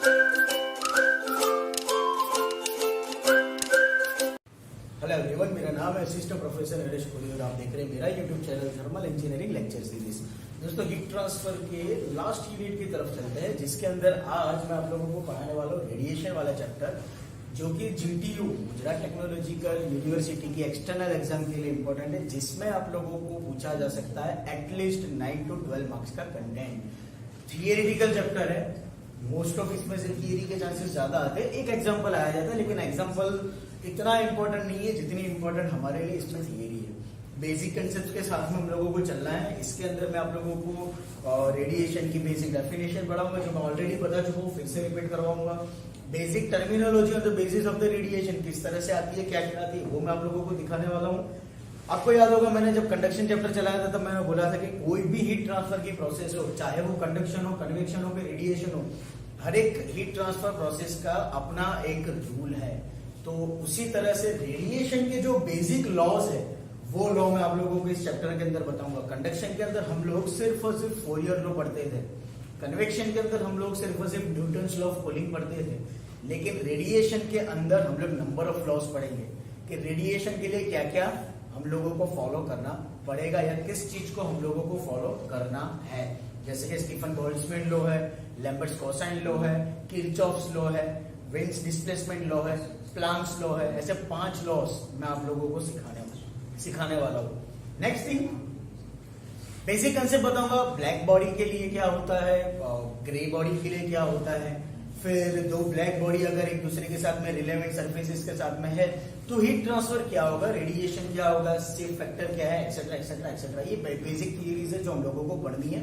Hello everyone, मेरा नाम है असिस्टेंट प्रोफेसर नरेश कोहली और आप देख रहे हैं मेरा YouTube channel thermal engineering lecture series. दोस्तों, हीट ट्रांसफर के लास्ट यूनिट की तरफ चलते हैं, जिसके अंदर आज मैं आप लोगों को पढ़ाने वाला हूँ रेडिएशन वाला चैप्टर, जो कि GTU गुजरात टेक्नोलॉजिकल यूनिवर्सिटी की एक्सटर्नल एग्जाम के लिए इंपॉर्टेंट है, जिसमें आप लोगों को पूछा जा सकता है एटलीस्ट 9 to 12 मार्क्स का कंटेंट। थियरिटिकल चैप्टर है, मोस्ट ऑफ इसमें से थियरी के चांसेस ज्यादा आते हैं, एक एग्जाम्पल आया जाता है, लेकिन एग्जाम्पल इतना इंपॉर्टेंट नहीं है जितनी इंपॉर्टेंट हमारे लिए इसमें थियरी है। बेसिक कंसेप्ट के साथ में हम लोगों को चलना है। इसके अंदर मैं आप लोगों को रेडिएशन की बेसिक डेफिनेशन पढ़ाऊंगा, जो मैं ऑलरेडी बता चुका हूँ, फिर से रिपीट करवाऊंगा। Basic terminology on the basis of the radiation किस तरह से आती है, क्या क्या आती है, वो मैं आप लोगों को दिखाने वाला हूँ। आपको याद होगा, मैंने जब कंडक्शन चैप्टर चलाया था तब मैंने बोला था कि कोई भी हीट ट्रांसफर की प्रोसेस हो, चाहे वो कंडक्शन हो, कन्वेक्शन हो, फिर रेडिएशन हो, हर एक हीट ट्रांसफर प्रोसेस का अपना एक रूल है। तो उसी तरह से रेडिएशन के जो बेसिक लॉज है, वो लॉ मैं आप लोगों को इस चैप्टर के अंदर बताऊंगा। कंडक्शन के अंदर हम लोग सिर्फ और सिर्फ फोरियर लॉ पढ़ते थे, कन्वेक्शन के अंदर हम लोग सिर्फ और सिर्फ न्यूटन्स लॉ ऑफ कूलिंग पढ़ते थे, लेकिन रेडिएशन के अंदर हम लोग नंबर ऑफ लॉज पढ़ेंगे कि रेडिएशन के लिए क्या क्या हम लोगों को फॉलो करना पड़ेगा या किस चीज को हम लोगों को फॉलो करना है। जैसे कि स्टीफन बोल्ट्जमैन लॉ है, लैम्बर्ट्स कोसाइन लॉ है, किरचॉफ्स लॉ है, विंस डिस्प्लेसमेंट लॉ है, प्लांक्स लॉ है। ऐसे 5 लॉस मैं आप लोगों को सिखाने वाला हूँ। नेक्स्ट थिंग, बेसिक कंसेप्ट बताऊंगा। ब्लैक बॉडी के लिए क्या होता है, ग्रे बॉडी के लिए क्या होता है, फिर दो ब्लैक बॉडी अगर एक दूसरे के साथ में रिलेवेंट सरफेसेस के साथ में है तो हीट ट्रांसफर क्या होगा, रेडिएशन क्या होगा, सेफ फैक्टर क्या है, एक्सेट्रा एक्सेट्रा एक्सेट्रा। ये बेसिक थियरीज है जो हम लोगों को पढ़नी है,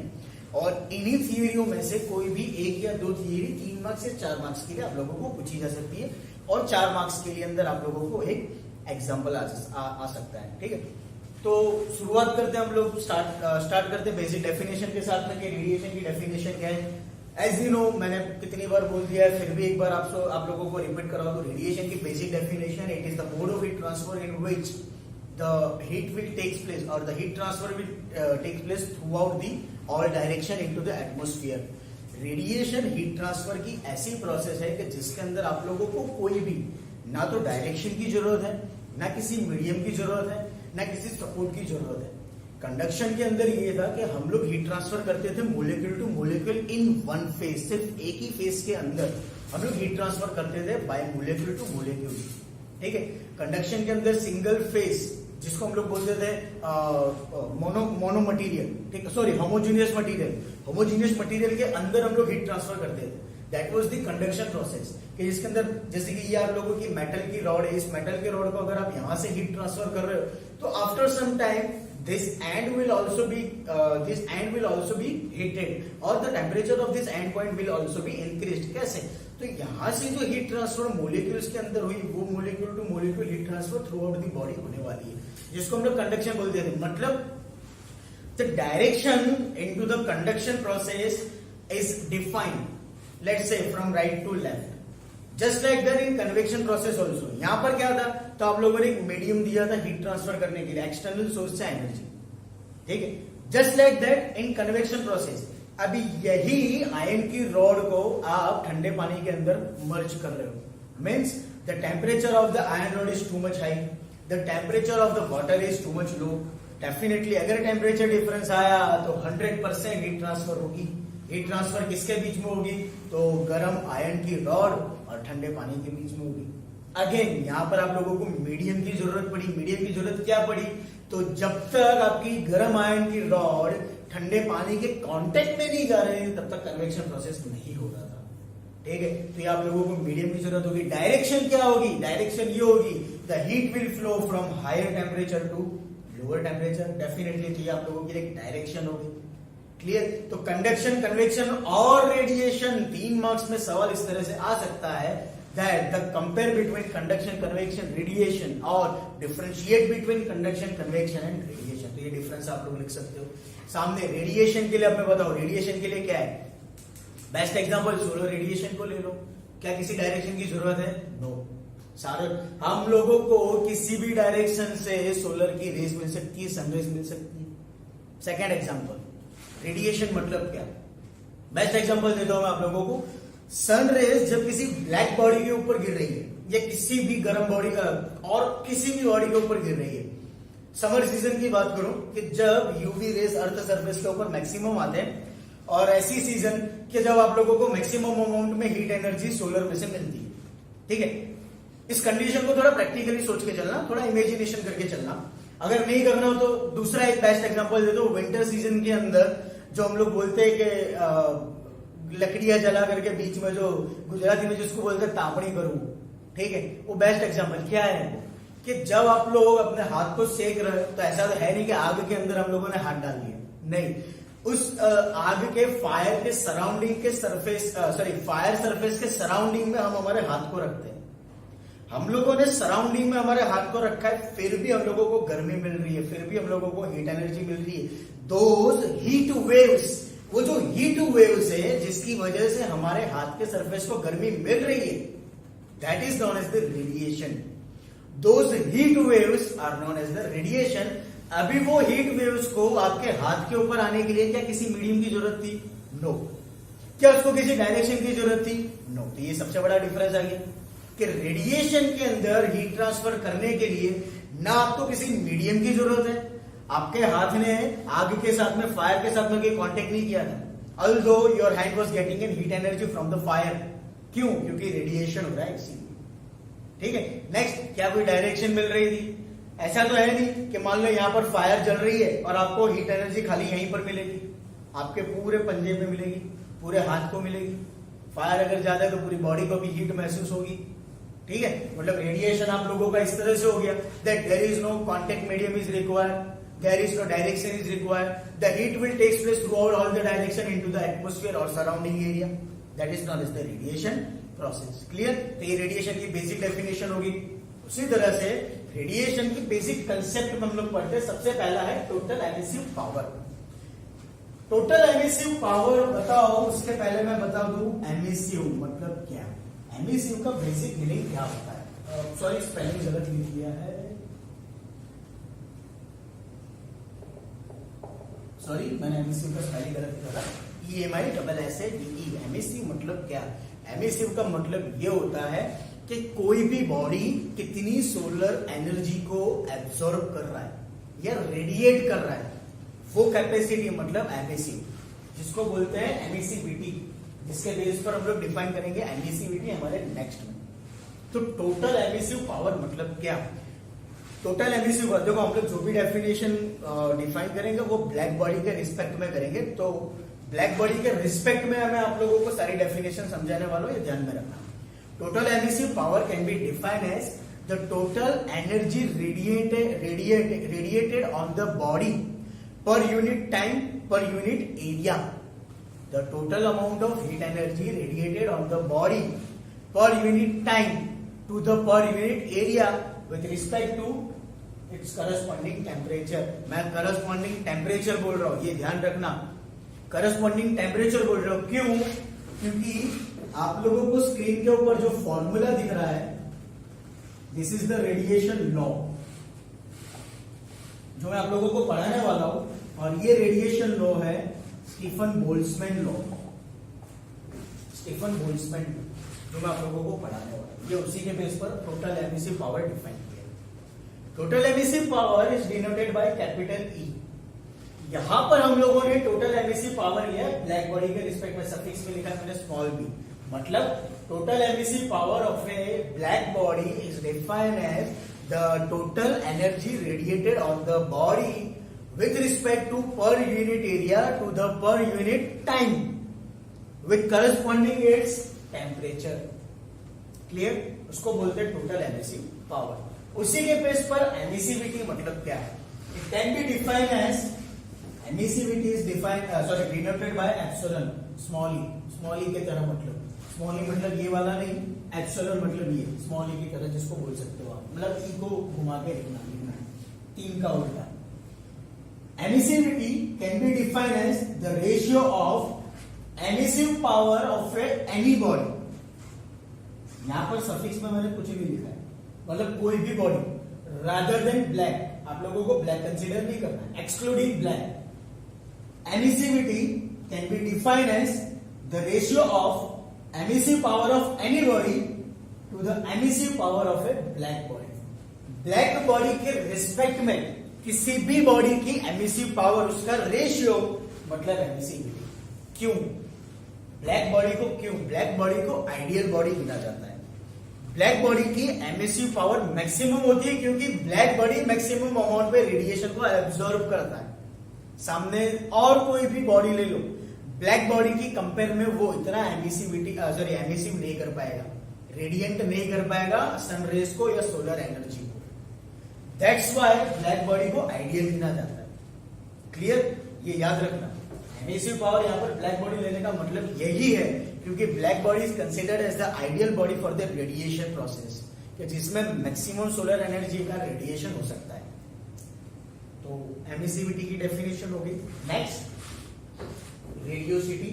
और इन्हीं थियरियों में से कोई भी एक या दो थियरी 3 मार्क्स या 4 मार्क्स के लिए आप लोगों को पूछी जा सकती है, और 4 मार्क्स के लिए अंदर आप लोगों को एक एग्जाम्पल आ सकता है। ठीक है, तो शुरुआत करते हैं हम लोग, स्टार्ट करते हैं बेसिक डेफिनेशन के साथ में कि रेडिएशन की डेफिनेशन क्या है। एज यू नो, मैंने कितनी बार बोल दिया है, फिर भी एक बार आप लोगों को रिपीट करवा दो। रेडिएशन की basic definition, it is the mode of heat transfer in which the heat will takes place, और the heat transfer will takes place throughout the all direction into the atmosphere. Radiation heat transfer की ऐसी process है कि जिसके अंदर आप लोगों को कोई भी ना तो डायरेक्शन की जरूरत है, ना किसी मीडियम की जरूरत है, ना किसी सपोर्ट की जरूरत है। कंडक्शन के अंदर ये था कि हम लोग हीट ट्रांसफर करते थे molecule two molecule in one phase, सिर्फ एक ही फेज के अंदर हम लोग हीट ट्रांसफर करते थे बाय मोलिक्यूल टू मोलिक्यूल। ठीक है, कंडक्शन के अंदर सिंगल फेज, जिसको हम लोग बोलते थे मोनो मटीरियल, ठीक है, sorry homogeneous material, homogeneous material के अंदर हम लोग हीट ट्रांसफर करते थे। That was the conduction process, कि जिसके अंदर जैसे कि ये आप लोगों की मेटल की रॉड है, इस मेटल के रॉड को अगर आप यहां से हीट ट्रांसफर कर रहे हो तो after some time this end will also be heated, और the temperature of this end point will also be increased। कैसे? तो यहां से जो हीट ट्रांसफर मोलिक्यूल्स के अंदर हुई, वो molecule two molecule heat transfer through out the body होने वाली है, जिसको हम लोग कंडक्शन बोलते हैं। मतलब the direction into the conduction process is defined, let's say from right to left, just like that in convection process also. यहां पर क्या था, तो आप लोगों ने एक मीडियम दिया था हीट ट्रांसफर करने के लिए, एक्सटर्नल सोर्स से एनर्जी। ठीक है, just like that in convection process. अभी यही आयन की रॉड को आप ठंडे पानी के अंदर मर्ज कर रहे हो, means the temperature of the ion rod is too much high, the temperature of the water is too much low. Definitely अगर टेम्परेचर डिफरेंस आया तो 100% हीट ट्रांसफर होगी। हीट ट्रांसफर किसके बीच में होगी, तो गर्म आयन की रॉड और ठंडे पानी के बीच में होगी। अगेन यहाँ पर आप लोगों को मीडियम की जरूरत पड़ी। मीडियम की जरूरत क्या पड़ी, तो जब तक आपकी गर्म आयन की रॉड ठंडे पानी के कांटेक्ट में नहीं जा रहे तब तक कन्वेक्शन प्रोसेस नहीं हो रहा था। ठीक है, तो ये आप लोगों को मीडियम की जरूरत होगी। डायरेक्शन क्या होगी, डायरेक्शन ये होगी the heat will flow from higher temperature to lower temperature. Definitely तो ये आप लोगों के लिए डायरेक्शन होगी। क्लियर? तो कंडक्शन, कन्वेक्शन और रेडिएशन 3 मार्क्स में सवाल इस तरह से आ सकता है that the compare between conduction, convection, radiation और differentiate between conduction, convection and radiation। तो ये डिफरेंस आप लोग लिख सकते हो सामने। रेडिएशन के लिए अब मैं बताऊं, रेडिएशन के लिए क्या है, बेस्ट एग्जांपल सोलर रेडिएशन को ले लो। क्या किसी डायरेक्शन की जरूरत है? नो। सारे हम लोगों को किसी भी डायरेक्शन से सोलर की रेज मिल सकती है, सनरेज मिल सकती है। सेकेंड एग्जाम्पल, रेडिएशन मतलब क्या, बेस्ट एग्जांपल देता हूं मैं आप लोगों को। सन रेज जब किसी ब्लैक बॉडी के ऊपर गिर रही है या किसी भी गर्म बॉडी और किसी भी बॉडी के ऊपर गिर रही है, समर सीजन की बात करूं कि जब यूवी रेज अर्थ सरफेस के ऊपर मैक्सिमम आते हैं, और ऐसी सीजन कि जब आप लोगों को मैक्सिमम अमाउंट में हीट एनर्जी सोलर में से मिलती है, ठीक है। इस कंडीशन को थोड़ा प्रैक्टिकली सोच के चलना, थोड़ा इमेजिनेशन करके चलना। अगर नहीं करना हो तो दूसरा एक बेस्ट एग्जांपल दे दो। विंटर सीजन के अंदर जो हम लोग बोलते हैं कि लकड़ियां जला करके बीच में जो गुजराती में जिसको बोलते हैं तापड़ी करूं, ठीक है, वो बेस्ट एग्जांपल क्या है कि जब आप लोग अपने हाथ को सेक रहे हो तो ऐसा तो है नहीं कि आग के अंदर हम लोगों ने हाथ डाल दिया, नहीं, उस आग के फायर के सराउंडिंग के सरफेस फायर सरफेस के सराउंडिंग में हम हमारे हाथ को रखते हैं। हम लोगों ने सराउंडिंग में हमारे हाथ को रखा है, फिर भी हम लोगों को गर्मी मिल रही है, फिर भी हम लोगों को हीट एनर्जी मिल रही है। दोज हीट वेव्स, वो जो हीट वेव्स है जिसकी वजह से हमारे हाथ के सरफेस को गर्मी मिल रही है, that is known as the radiation. Those heat waves are known as the radiation. अभी वो हीट वेव्स को आपके हाथ के ऊपर आने के लिए क्या किसी मीडियम की जरूरत थी? नो। क्या उसको किसी डायरेक्शन की जरूरत थी? नो। तो ये सबसे बड़ा डिफरेंस आ गया कि रेडिएशन के अंदर हीट ट्रांसफर करने के लिए ना आपको किसी मीडियम की जरूरत है, आपके हाथ ने आग के साथ में, फायर के साथ में कोई कांटेक्ट नहीं किया था, although your hand was getting in heat energy from the fire। क्यों? क्योंकि रेडिएशन हो रहा है इसीलिए, ठीक है। नेक्स्ट, क्या कोई डायरेक्शन मिल रही थी? ऐसा तो है नहीं कि मान लो यहां पर फायर जल रही है और आपको हीट एनर्जी खाली यहीं पर मिलेगी, आपके पूरे पंजे में मिलेगी, पूरे हाथ को मिलेगी। फायर अगर ज्यादा है तो पूरी बॉडी को भी हीट महसूस होगी, ठीक है। मतलब रेडिएशन आप लोगों का इस तरह से हो गया that there is no contact medium is required, there is no direction is required, the heat will takes place throughout all the direction into the atmosphere और surrounding area, that is known as the radiation process. Clear? तो ये radiation की basic definition होगी। उसी तरह से radiation की basic concept में हम लोग पढ़ते हैं। सबसे पहला है total emissive power. Total emissive power बताओ, उसके पहले मैं बता दूं एमिसिव मतलब क्या। एमिसिव का बेसिक मीनिंग क्या होता है? सॉरी, स्पेलिंग गलत लिख दिया है, सॉरी, मैंने एमिसिव का स्पेलिंग गलत किया था। EMI एमिसिव मतलब क्या? एमिसिव का मतलब ये होता है कि कोई भी बॉडी कितनी सोलर एनर्जी को एब्सॉर्ब कर रहा है या रेडिएट कर रहा है, वो कैपेसिटी मतलब एमिसिव, जिसको बोलते हैं एमिसिविटी, जिसके बेस पर हम लोग डिफाइन करेंगे एमिसिविटी हमारे नेक्स्ट में। तो टोटल एमिसिव पावर मतलब क्या? टोटल एमिसिव, देखो हम लोग जो भी डेफिनेशन डिफाइन करेंगे वो ब्लैक बॉडी के रिस्पेक्ट में करेंगे, तो ब्लैक बॉडी के रिस्पेक्ट में मैं आप लोगों को सारी डेफिनेशन समझाने वाला हूं, ये ध्यान में रखना। Total emissive power can be defined as the total energy radiated on the body per unit time per unit area. The total amount of heat energy radiated on the body per unit time to the per unit area with respect to its corresponding temperature. मैं corresponding temperature बोल रहा हूं, ये ध्यान रखना, corresponding temperature बोल रहा हूं। क्यों? क्योंकि आप लोगों को स्क्रीन के ऊपर जो फॉर्मूला दिख रहा है, this is the radiation law, जो मैं आप लोगों को पढ़ाने वाला हूं, और ये रेडिएशन लॉ है Stefan Boltzmann law. Stefan Boltzmann जो मैं आप लोगों को पढ़ाने वाला हूं, ये उसी के बेस पर टोटल एमिसिव पावर डिफाइन किया। Total emissive power is denoted by capital E. यहां पर हम लोगों ने टोटल एमिसिव पावर लिया ब्लैक बॉडी के रिस्पेक्ट में, सफिक्स में लिखा है मैंने स्मॉल बी, मतलब total emissive power of a black body is defined as the total energy radiated on the body with respect to per unit area to the per unit time with corresponding its temperature. Clear? उसको बोलते हैं total emissive power. उसी के base पर emissivity मतलब क्या है? It can be defined as emissivity is defined denoted by epsilon, small E के तरह, मतलब स्मॉल ई मतलब ये वाला नहीं, एप्सिलॉन मतलब ये स्मॉल ई की तरह जिसको बोल सकते हो आप, मतलब ई को घुमा के लिखना है, 3 का उल्टा। Emissivity can be defined as the ratio of emissive power of any body. यहां पर सफिक्स में मैंने कुछ भी लिखा है, मतलब कोई भी बॉडी रादर देन ब्लैक, आप लोगों को ब्लैक कंसीडर नहीं करना, excluding black. Emissivity can be defined as the ratio of emissive power of any body to the emissive power of a black body. Black body के respect में किसी भी बॉडी की एमिसिव पावर, उसका रेशियो मतलब एमिसिविटी। क्यों ब्लैक बॉडी को, क्यों ब्लैक बॉडी को आइडियल बॉडी गिना जाता है? ब्लैक बॉडी की एमिसिव पावर मैक्सिमम होती है क्योंकि ब्लैक बॉडी मैक्सिमम अमाउंट पे रेडिएशन को एब्जॉर्ब करता है। सामने और कोई भी बॉडी ले लो, ब्लैक बॉडी की कंपेयर में वो इतना एमिसिव नहीं कर पाएगा, रेडिएंट नहीं कर पाएगा सनरेज को या सोलर एनर्जी को। दैट्स व्हाई ब्लैक बॉडी को आइडियल गिना जाता है। क्लियर, ये याद रखना। एमिसिव पावर यहाँ पर ब्लैक बॉडी लेने का मतलब यही है क्योंकि black body is considered as the ideal body for the radiation process, कि जिसमें मैक्सिमम सोलर एनर्जी का रेडिएशन हो सकता है। तो एमिसिविटी की डेफिनेशन हो गई। Next, radiosity.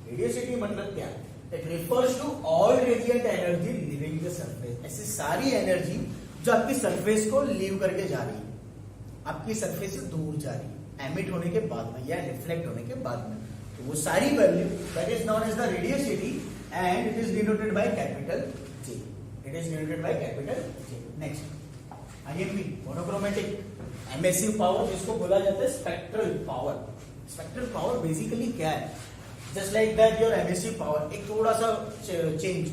रेडियोसिटी मतलब क्या? It refers to all radiant energy leaving the surface. ऐसी सारी एनर्जी जो आपकी सरफेस को लीव करके जा रही है, आपकी सरफेस से दूर जा रही है, एमिट होने के बाद में या रिफ्लेक्ट होने के बाद में, तो वो सारी value that is known as the radiosity and it is denoted by capital J। It is denoted by capital J। Next, IMP monochromatic emissive power, जिसको बोला जाता है spectral power. Spectral power basically क्या है? Just like that your emissive power. एक थोड़ा सा change,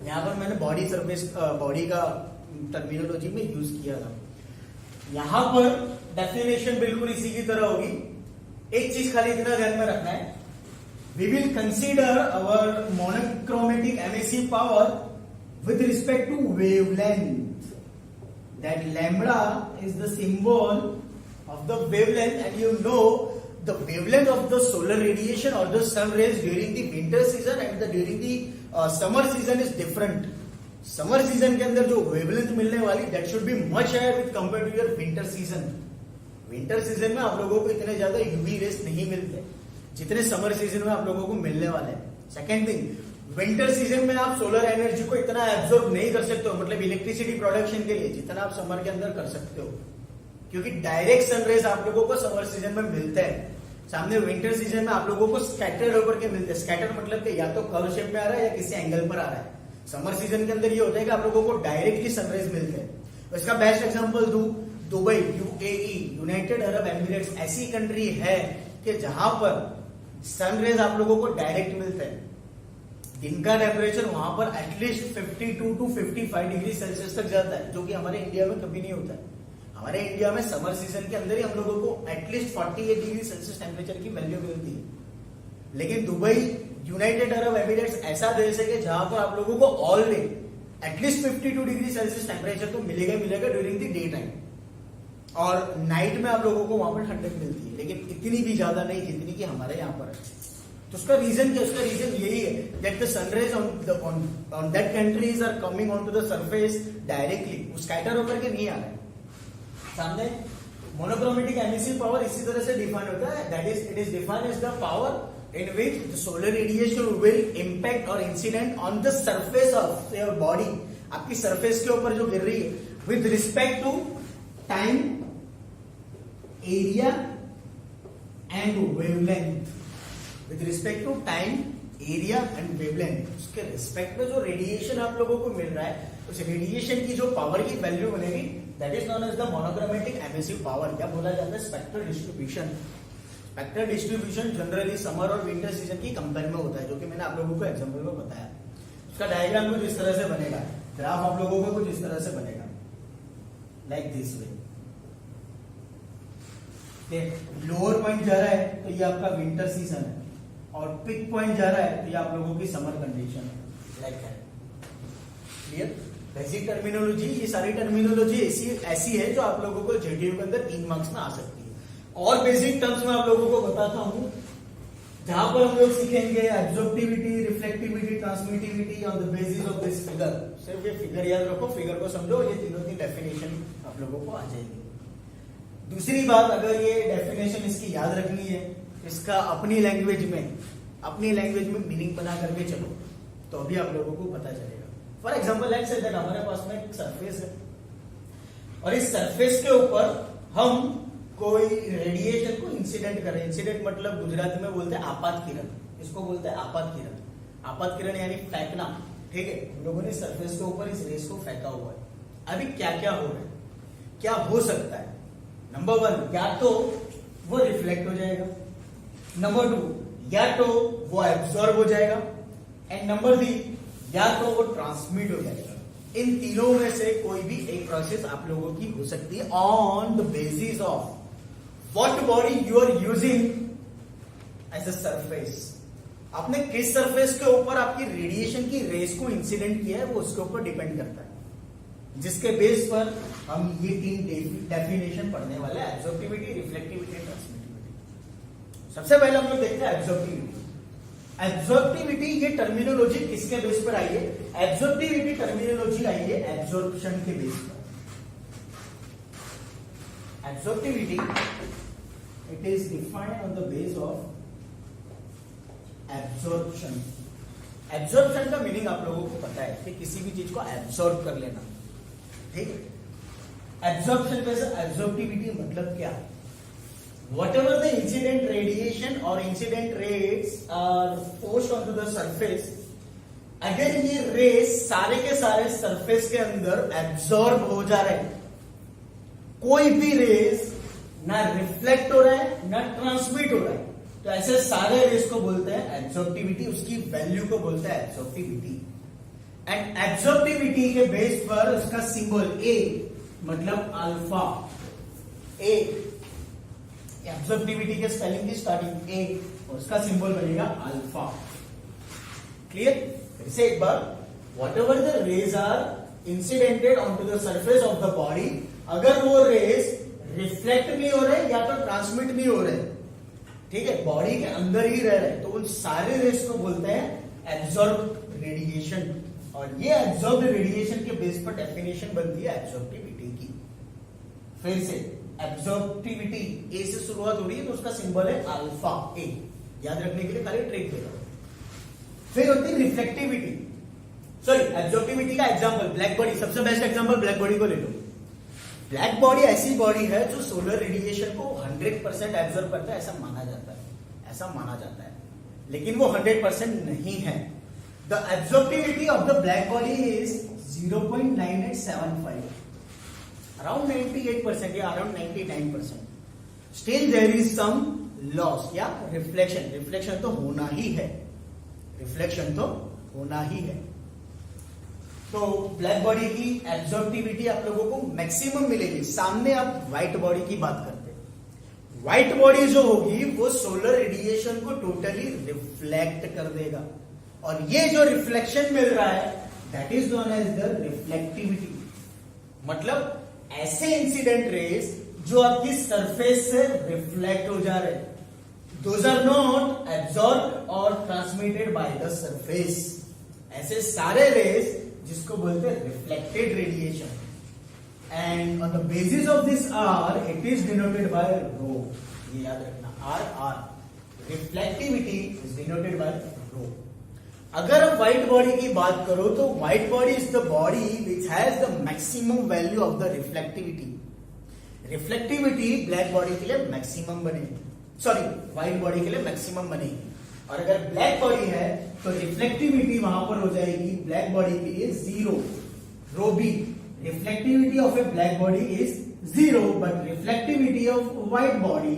यहाँ पर मैंने बॉडी सरफेस, बॉडी का टर्मिनोलॉजी में यूज किया था। यहां पर डेफिनेशन बिल्कुल इसी की तरह होगी। एक चीज खाली इतना ध्यान में रखना है, we will consider our monochromatic emissive power with respect to wavelength, that lambda is the symbol of the wavelength and you know the wavelength of the solar radiation और the sun rays during the winter season and the during the summer season is different. Summer season के अंदर जो wavelength मिलने वाली that should be much higher with compare to your winter season. Winter season में आप लोगों को इतने ज्यादा यूवी रेस नहीं मिलते जितने समर सीजन में आप लोगों को मिलने वाले हैं। सेकेंड थिंग, विंटर सीजन में आप सोलर एनर्जी को इतना एब्जॉर्ब नहीं कर सकते हो, मतलब इलेक्ट्रिसिटी प्रोडक्शन के लिए जितना आप समर के अंदर कर सकते हो, क्योंकि डायरेक्ट सनरेज आप लोगों को समर सीजन में मिलते हैं। सामने विंटर सीजन में आप लोगों को स्कैटर्ड होकर के मिलते हैं। स्कैटर मतलब कि या तो कर्व शेप में आ रहा है या किसी एंगल पर आ रहा है। समर सीजन के अंदर ये होता है कि आप लोगों को डायरेक्टली सनराइज मिलते हैं। इसका बेस्ट एग्जांपल दूं, Dubai, UAE, United Arab Emirates ऐसी कंट्री है कि जहां पर सनरेज आप लोगों को डायरेक्ट मिलते हैं। दिन का टेम्परेचर वहां पर एटलीस्ट 52 टू 55 डिग्री सेल्सियस तक जाता है, जो कि हमारे इंडिया में कभी नहीं होता है। हमारे इंडिया में समर सीजन के अंदर ही हम लोगों को एटलीस्ट 48 डिग्री सेल्सियस टेम्परेचर की वैल्यू मिलती है। लेकिन दुबई, यूनाइटेड अरब एमिरेट्स ऐसा देश है कि जहां पर आप लोगों को all day at least 52 degree Celsius temperature तो मिलेगा मिलेगा ड्यूरिंग द डे टाइम, और नाइट में आप लोगों को वहां पर ठंडक मिलती है, लेकिन इतनी भी ज्यादा नहीं जितनी कि हमारे यहाँ पर है। तो उसका रीजन क्या? उसका रीजन यही है that the sunrays on that countries are coming on to the surface directly, वो स्कैटर होकर के नहीं आ रहा है सामने। मोनोक्रोमेटिक एमिसिव पावर इसी तरह से डिफाइन होता है, that is it is defined as the power in which the solar radiation will impact or incident on the surface of your body, आपकी सरफेस के ऊपर जो गिर रही है, with respect to time, area and wavelength, with respect to time, area and wavelength, उसके respect में जो रेडिएशन आप लोगों को मिल रहा है, उस रेडिएशन की जो पावर की वैल्यू बनेगी, that is known as the monochromatic emissive power। क्या बोला जाता है? Spectral distribution. Spectral distribution generally summer और विंटर सीजन की कंपेयर में होता है, जो कि मैंने आप लोगों को एग्जांपल में बताया। उसका डायग्राम कुछ इस तरह से बनेगा, ग्राफ आप लोगों को कुछ इस तरह से बनेगा, like this way. Lower point जा रहा है तो ये आपका विंटर सीजन है, और पिक पॉइंट जा रहा है तो ये आप लोगों की समर कंडीशन है, like that. Clear? Basic terminology, ये सारी टर्मिनोलॉजी ऐसी है जो आप लोगों को जेडीयू के अंदर 3 मार्क्स में आ सकती है। और बेसिक टर्म्स में आप लोगों को बताता हूं, जहां पर हम लोग सीखेंगे absorptivity, reflectivity, transmittivity on the basis of this figure. सिर्फ ये फिगर याद रखो, फिगर को समझो, ये तीनों की डेफिनेशन आप लोगों को आ जाएगी। दूसरी बात, अगर ये डेफिनेशन इसकी याद रखनी है, इसका अपनी लैंग्वेज में मीनिंग बना करके चलो, तो अभी आप लोगों को पता चलेगा। For example let's say that हमारे पास में एक सरफेस है, और इस सरफेस के ऊपर हम कोई रेडिएशन को इंसिडेंट करें। इंसिडेंट मतलब गुजराती में बोलते हैं आपात किरण, इसको बोलते हैं आपात किरण। आपात किरण यानी फेंकना, ठीक है, हम लोगों ने सरफेस के ऊपर इस रेस को फेंका हुआ है। अभी क्या क्या हो रहा है, क्या हो सकता है? नंबर 1, या तो वो रिफ्लेक्ट हो जाएगा, नंबर 2, या तो वो एब्जॉर्ब हो जाएगा, एंड नंबर 3, या तो वो ट्रांसमिट हो जाएगा। इन तीनों में से कोई भी एक प्रोसेस आप लोगों की हो सकती है on the basis of what body you are using as a surface. आपने किस सरफेस के ऊपर आपकी रेडिएशन की रेस को इंसिडेंट किया है वो उसके ऊपर डिपेंड करता है, जिसके बेस पर हम ये 3 डेफिनेशन पढ़ने वाले हैं, एब्जॉर्प्टिविटी, रिफ्लेक्टिविटी, ट्रांसमिटिविटी। सबसे पहले हम लोग देखते हैं एब्जॉर्प्टिविटी। एब्जॉर्प्टिविटी ये टर्मिनोलॉजी किसके बेस पर आई है? एब्जॉर्प्टिविटी टर्मिनोलॉजी आई है एब्जॉर्प्शन के बेस पर। Absorptivity it is defined on the base of absorption. Absorption का मीनिंग आप लोगों को पता है कि किसी भी चीज को एब्जॉर्ब कर लेना, ठीक है। एब्जॉर्प्शन पे से एब्जॉर्प्टिविटी मतलब क्या है? Whatever the incident radiation or incident rays are forced onto the surface, अगर ये रेस सारे के सारे सरफेस के अंदर एब्जॉर्ब हो जा रहे हैं, कोई भी रेस ना रिफ्लेक्ट हो रहा है ना ट्रांसमिट हो रहा है, तो ऐसे सारे रेस को बोलते हैं एब्जॉर्प्टिविटी, उसकी वैल्यू को बोलते हैं एब्जॉर्प्टिविटी। एंड एब्जॉर्प्टिविटी के बेस पर उसका सिंबल ए मतलब अल्फा, ए एब्जॉर्प्टिविटी के स्पेलिंग की स्टार्टिंग ए और उसका सिंबल बनेगा अल्फा। क्लियर? फिर से एक बार, whatever the rays are incidented onto the surface of the body, अगर वो रेज रिफ्लेक्ट नहीं हो रहे या तो ट्रांसमिट नहीं हो रहे, ठीक है, बॉडी के अंदर ही रह रहे, तो उन सारे रेज को बोलते हैं एब्जॉर्ब रेडिएशन। और ये एब्जॉर्ब रेडिएशन के बेस पर डेफिनेशन बनती है एब्जॉर्प्टिविटी की। फिर से एब्जॉर्प्टिविटी ए से शुरुआत हो रही है तो उसका सिंबल है अल्फा, ए, याद रखने के लिए खाली ट्रिक दे रहा हूं। फिर होती है रिफ्लेक्टिविटी, सॉरी एब्जॉर्प्टिविटी का एग्जांपल ब्लैक बॉडी, सबसे बेस्ट एग्जांपल ब्लैक बॉडी को ले लो। ब्लैक बॉडी ऐसी बॉडी है जो सोलर रेडिएशन को 100% एब्जॉर्ब करता है, ऐसा माना जाता है, ऐसा माना जाता है, लेकिन वो 100% नहीं है। The absorptivity of the black body is 0.9875, around 98% या around 99%. Still there is some loss या रिफ्लेक्शन, रिफ्लेक्शन तो होना ही है, रिफ्लेक्शन तो होना ही है। तो ब्लैक बॉडी की एब्जॉर्प्टिविटी आप लोगों को मैक्सिमम मिलेगी। सामने आप व्हाइट बॉडी की बात करते हैं, व्हाइट बॉडी जो होगी वो सोलर रेडिएशन को टोटली रिफ्लेक्ट कर देगा, और ये जो रिफ्लेक्शन मिल रहा है that is known as the reflectivity. मतलब ऐसे इंसिडेंट रेस जो आपकी सरफेस से रिफ्लेक्ट हो जा रहे, दोज आर नॉट एब्जॉर्ब और ट्रांसमिटेड बाय द सरफेस। ऐसे सारे रेस जिसको बोलते हैं reflected radiation, and on the basis of this R it is denoted by rho. ये याद रखना, R R, reflectivity is denoted by rho. अगर आप व्हाइट बॉडी की बात करो तो white body is the body which has the maximum value of the reflectivity. Reflectivity black body के लिए मैक्सिमम बनेगी, सॉरी व्हाइट बॉडी के लिए मैक्सिमम बनेगी, और अगर ब्लैक बॉडी है तो रिफ्लेक्टिविटी वहां पर हो जाएगी ब्लैक बॉडी के लिए 0, rho B. Reflectivity of a black body is 0 but reflectivity of white body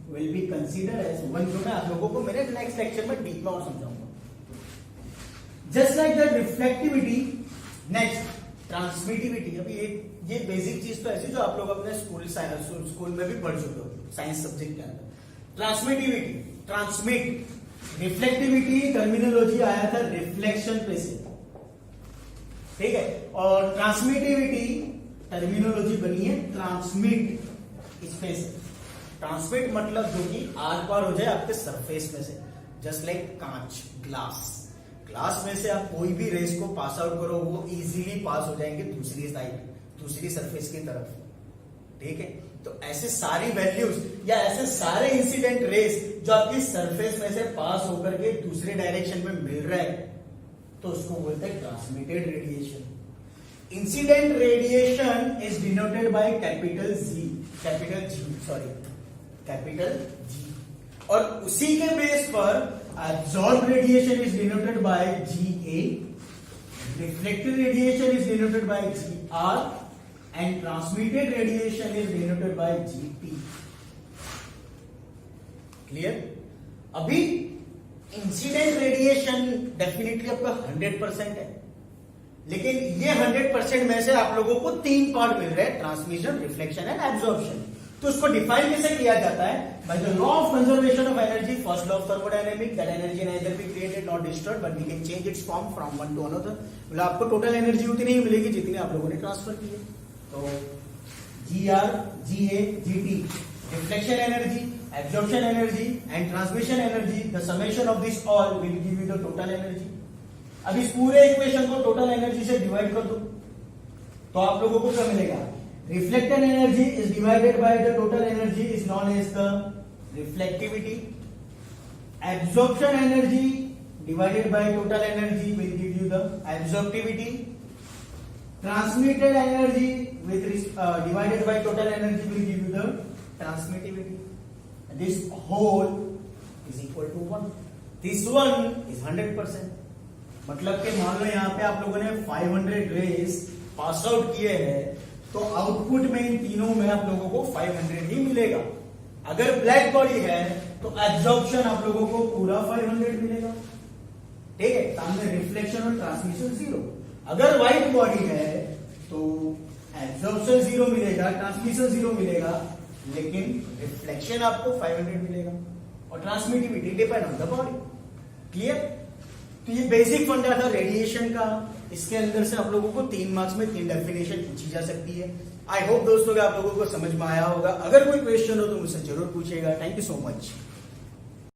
will be consider as 1, जो मैं आप लोगों को मेरे नेक्स्ट लेक्चर में डीप में और समझाऊंगा। Just like the reflectivity, next transmittivity. अभी ये बेसिक चीज तो ऐसी जो आप लोग अपने स्कूल में भी पढ़ चुके हो साइंस सब्जेक्ट के अंदर। ट्रांसमिटिविटी, ट्रांसमिट, रिफ्लेक्टिविटी टर्मिनोलॉजी आया था रिफ्लेक्शन पे से, ठीक है, और ट्रांसमिटिविटी टर्मिनोलॉजी बनी है ट्रांसमिट इस पे से। ट्रांसमिट मतलब जो कि आर पार हो जाए आपके सरफेस में से, जस्ट लाइक कांच, ग्लास। ग्लास में से आप कोई भी रेस को पास आउट करो वो इजीली पास हो जाएंगे दूसरी साइड, दूसरी सरफेस की तरफ, ठीक है। तो ऐसे सारी वैल्यूज या ऐसे सारे इंसिडेंट रेस जो आपकी सरफेस में से पास होकर के दूसरे डायरेक्शन में मिल रहे हैं तो उसको बोलते हैं transmitted radiation. Incident radiation is denoted by capital G, capital G, और उसी के बेस पर absorbed radiation is denoted by GA, reflected radiation is denoted by GR, and transmitted radiation is denoted by GP. Clear? अभी incident radiation definitely आपका 100% है, लेकिन ये 100% में से आप लोगों को 3 पार्ट मिल रहे हैं, ट्रांसमिशन, रिफ्लेक्शन एंड एब्जॉर्प्शन। तो उसको डिफाइन कैसे किया जाता है? By the law of conservation of energy, first law of thermodynamics, that energy neither be created not destroyed but we can change its form from one to another. मतलब आपको total energy उतनी ही मिलेगी जितनी आप लोगों ने ट्रांसफर की है। तो GR, GA, GT, reflection energy, absorption energy and transmission energy, the summation of this all will give you the total energy. अब इस पूरे इक्वेशन को टोटल एनर्जी से डिवाइड कर दो तो आप लोगों को क्या मिलेगा? Reflected energy is divided by the total energy is known as the reflectivity. Absorption energy divided by total energy will give you the absorptivity. Transmitted energy divided by total energy will give you the transmittivity. And this whole is equal to 1. This one is 100%. मतलब कि मान लो यहाँ पे आप लोगों ने 500 raise pass out किए हैं, तो आउटपुट में इन तीनों में आप लोगों को 500 ही मिलेगा। अगर ब्लैक बॉडी है तो एब्जॉर्प्शन आप लोगों को पूरा 500 मिलेगा, ठीक है, सामने रिफ्लेक्शन और ट्रांसमिशन 0। अगर व्हाइट बॉडी है तो एब्जॉर्प्शन 0 मिलेगा, ट्रांसमिशन 0 मिलेगा, लेकिन रिफ्लेक्शन आपको 500 मिलेगा और transmittivity depend on the body. Clear? तो ये बेसिक फंडा था रेडिएशन का। इसके अंदर से आप लोगों को 3 मार्क्स में 3 डेफिनेशन पूछी जा सकती है। आई होप दोस्तों कि आप लोगों को समझ में आया होगा। अगर कोई क्वेश्चन हो तो मुझसे जरूर पूछिएगा। Thank you so much.